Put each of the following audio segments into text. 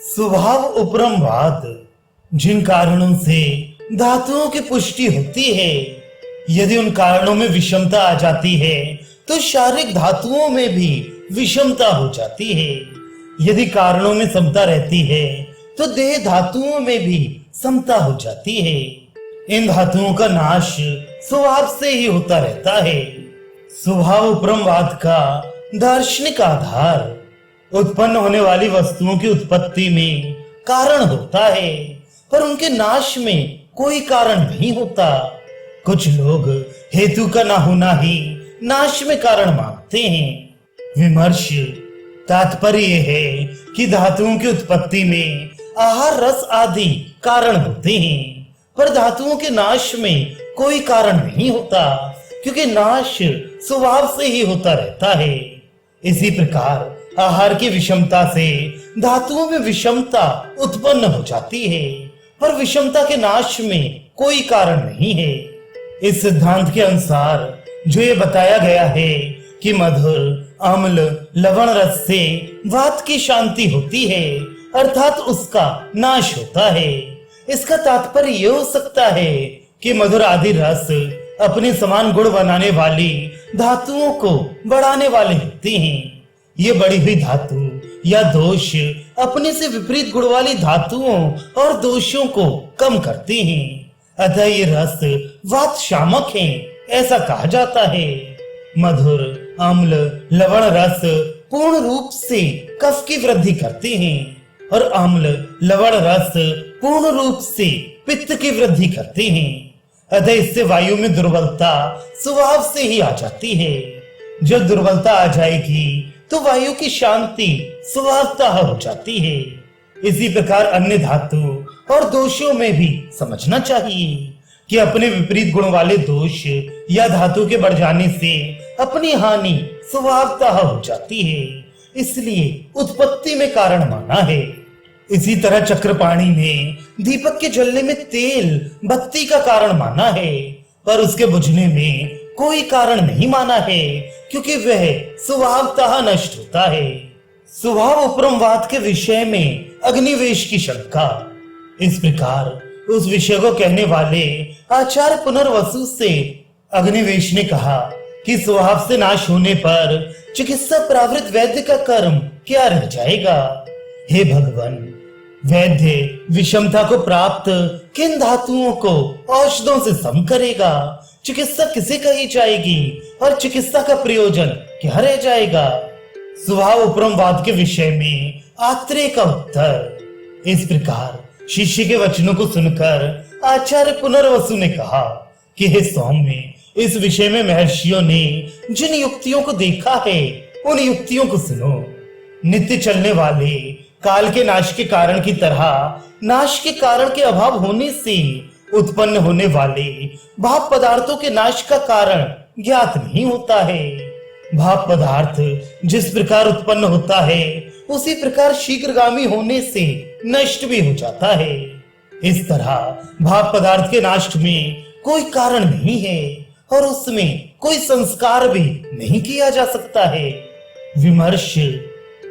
स्वभाव उपरमवाद जिन कारणों से धातुओं की पुष्टि होती है, यदि उन कारणों में विषमता आ जाती है तो शारीरिक धातुओं में भी विषमता हो जाती है। यदि कारणों में समता रहती है तो देह धातुओं में भी समता हो जाती है। इन धातुओं का नाश स्वभाव से ही होता रहता है। स्वभाव उपरमवाद का दार्शनिक आधार उत्पन्न होने वाली वस्तुओं की उत्पत्ति में कारण होता है, पर उनके नाश में कोई कारण नहीं होता। कुछ लोग हेतु का ना होना ही नाश में कारण मानते हैं। विमर्श तात्पर्य यह है कि धातुओं की उत्पत्ति में आहार, रस आदि कारण होते हैं, पर धातुओं के नाश में कोई कारण नहीं होता, क्योंकि नाश स्वभाव से ही होता रहता है। इसी प्रकार आहार की विषमता से धातुओं में विषमता उत्पन्न हो जाती है, पर विषमता के नाश में कोई कारण नहीं है। इस सिद्धांत के अनुसार जो ये बताया गया है कि मधुर, अम्ल, लवण रस से वात की शांति होती है, अर्थात उसका नाश होता है। इसका तात्पर्य यह हो सकता है कि मधुर आदि रस अपने समान गुण बनाने वाली धातुओं को बढ़ाने वाले होते हैं। ये बढ़ी हुई धातु या दोष अपने से विपरीत गुण वाली धातुओं और दोषों को कम करते हैं। अतः ये रस वात शामक है, ऐसा कहा जाता है। मधुर, अम्ल, लवण रस पूर्ण रूप से कफ की वृद्धि करते हैं, और अम्ल, लवण रस पूर्ण रूप से पित्त की वृद्धि करते हैं। अतः इससे वायु में दुर्बलता स्वभाव से ही आ जाती है। जब दुर्बलता आ जाएगी तो वायु की शांति स्वभावतः हो जाती है। इसी प्रकार अन्य धातु और दोषों में भी समझना चाहिए कि अपने विपरीत गुण वाले दोष या धातु के बढ़ जाने से अपनी हानि स्वभावतः हो जाती है, इसलिए उत्पत्ति में कारण माना है। इसी तरह चक्रपाणि ने दीपक के जलने में तेल बत्ती का कारण माना है, पर उसके बुझने में कोई कारण नहीं माना है, क्योंकि वह स्वभावतः नष्ट होता है। स्वभाव उपरमवाद के विषय में अग्निवेश की शंका। इस प्रकार उस विषय को कहने वाले आचार्य पुनर्वसु से अग्निवेश ने कहा कि स्वभाव से नाश होने पर चिकित्सा प्रावृत वैद्य का कर्म क्या रह जाएगा। हे भगवान, वैद्य विषमता को प्राप्त किन धातुओं को औषधों से सम करेगा? चिकित्सा किसे कही जाएगी और चिकित्सा का प्रयोजन क्या रह जाएगा? स्वभाव उपरमवाद के विषय में आत्रेय का उत्तर। इस प्रकार शिष्य के वचनों को सुनकर आचार्य पुनर्वसु ने कहा कि हे सौम्य, इस विषय में महर्षियों ने जिन युक्तियों को देखा है उन युक्तियों को सुनो। नित्य चलने वाले काल के नाश के कारण की तरह नाश के कारण के अभाव होने से उत्पन्न होने वाले भाव पदार्थों के नाश का कारण ज्ञात नहीं होता है। भाव पदार्थ जिस प्रकार उत्पन्न होता है उसी प्रकार शीघ्रगामी होने से नष्ट भी हो जाता है। इस तरह भाव पदार्थ के नाश में कोई कारण नहीं है और उसमें कोई संस्कार भी नहीं किया जा सकता है। विमर्श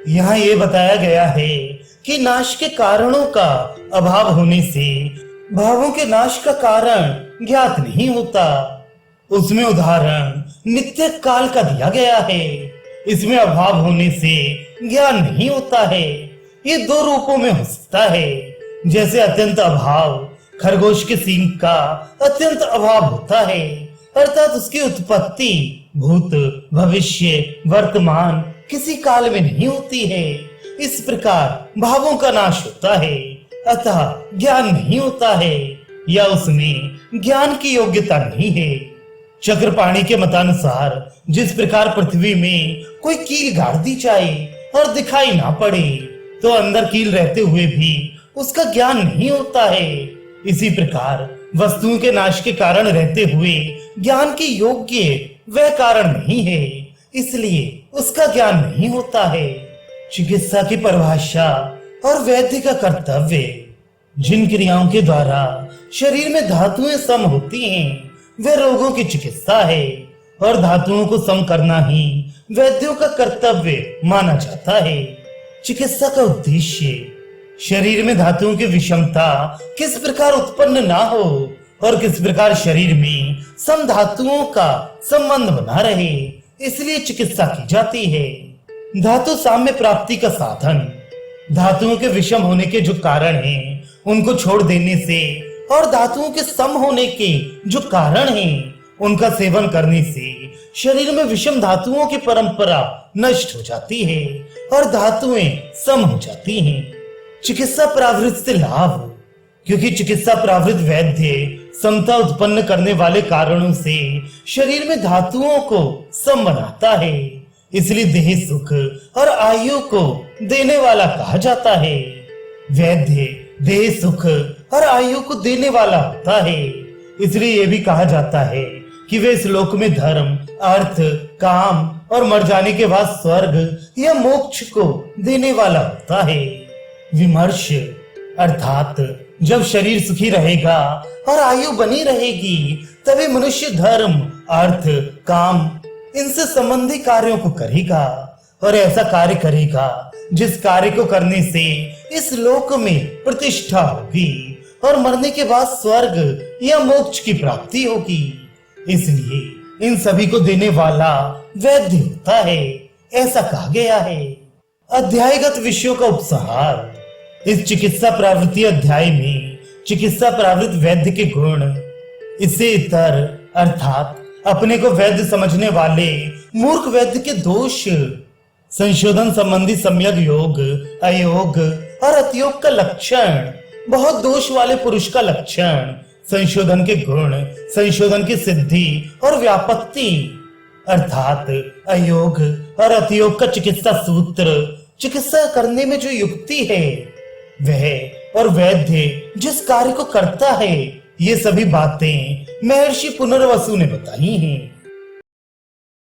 यहाँ ये बताया गया है कि नाश के कारणों का अभाव होने से भावों के नाश का कारण ज्ञात नहीं होता। उसमें उदाहरण नित्य काल का दिया गया है। इसमें अभाव होने से ज्ञान नहीं होता है। ये दो रूपों में हो सकता है। जैसे अत्यंत अभाव, खरगोश के सींग का अत्यंत अभाव होता है, अर्थात उसकी उत्पत्ति भूत, भविष्य, वर्तमान किसी काल में नहीं होती है। इस प्रकार भावों का नाश होता है, अतः ज्ञान नहीं होता है या उसमें ज्ञान की योग्यता नहीं है। चक्रपाणि के मतानुसार जिस प्रकार पृथ्वी में कोई कील गाड़ दी जाए और दिखाई ना पड़े तो अंदर कील रहते हुए भी उसका ज्ञान नहीं होता है, इसी प्रकार वस्तुओं के नाश के कारण रहते हुए ज्ञान की योग्य वह कारण नहीं है, इसलिए उसका ज्ञान नहीं होता है। चिकित्सा की परिभाषा और वैद्य का कर्तव्य। जिन क्रियाओं के द्वारा शरीर में धातुएं सम होती हैं वह रोगों की चिकित्सा है, और धातुओं को सम करना ही वैद्यों का कर्तव्य माना जाता है। चिकित्सा का उद्देश्य शरीर में धातुओं की विषमता किस प्रकार उत्पन्न ना हो और किस प्रकार शरीर में सम धातुओं का संबंध बना रहे, इसलिए चिकित्सा की जाती है। धातु साम्य प्राप्ति का साधन, धातुओं के विषम होने के जो कारण हैं, उनको छोड़ देने से और धातुओं के सम होने के जो कारण हैं, उनका सेवन करने से शरीर में विषम धातुओं की परंपरा नष्ट हो जाती है और धातुएं सम हो जाती हैं। चिकित्सा प्रावृत से लाभ, क्योंकि चिकित्सा प्रावृत वैद्य समता उत्पन्न करने वाले कारणों से शरीर में धातुओं को सम बनाता है, इसलिए देह सुख और आयु को देने वाला कहा जाता है। वैद्य देह सुख और आयु को देने वाला होता है, इसलिए यह भी कहा जाता है कि वे इस लोक में धर्म, अर्थ, काम और मर जाने के बाद स्वर्ग या मोक्ष को देने वाला होता है। विमर्श अर्थात जब शरीर सुखी रहेगा और आयु बनी रहेगी, तभी मनुष्य धर्म, अर्थ, काम इनसे संबंधी कार्यों को करेगा और ऐसा कार्य करेगा जिस कार्य को करने से इस लोक में प्रतिष्ठा होगी और मरने के बाद स्वर्ग या मोक्ष की प्राप्ति होगी। इसलिए इन सभी को देने वाला वैद्य होता है, ऐसा कहा गया है। अध्यायगत विषयों का उपसंहार, इस चिकित्सा प्रावृत्ति अध्याय में चिकित्सा प्रावृत वैद्य के गुण, इससे इतर अर्थात अपने को वैद्य समझने वाले मूर्ख वैद्य के दोष, संशोधन संबंधी सम्यक योग, अयोग और अतियोग का लक्षण, बहुत दोष वाले पुरुष का लक्षण, संशोधन के गुण, संशोधन की सिद्धि और व्यापत्ति अर्थात अयोग और अतियोग का चिकित्सा सूत्र, चिकित्सा करने में जो युक्ति है वह और वैद्य जिस कार्य को करता है, ये सभी बातें महर्षि पुनर्वसु ने बताई हैं।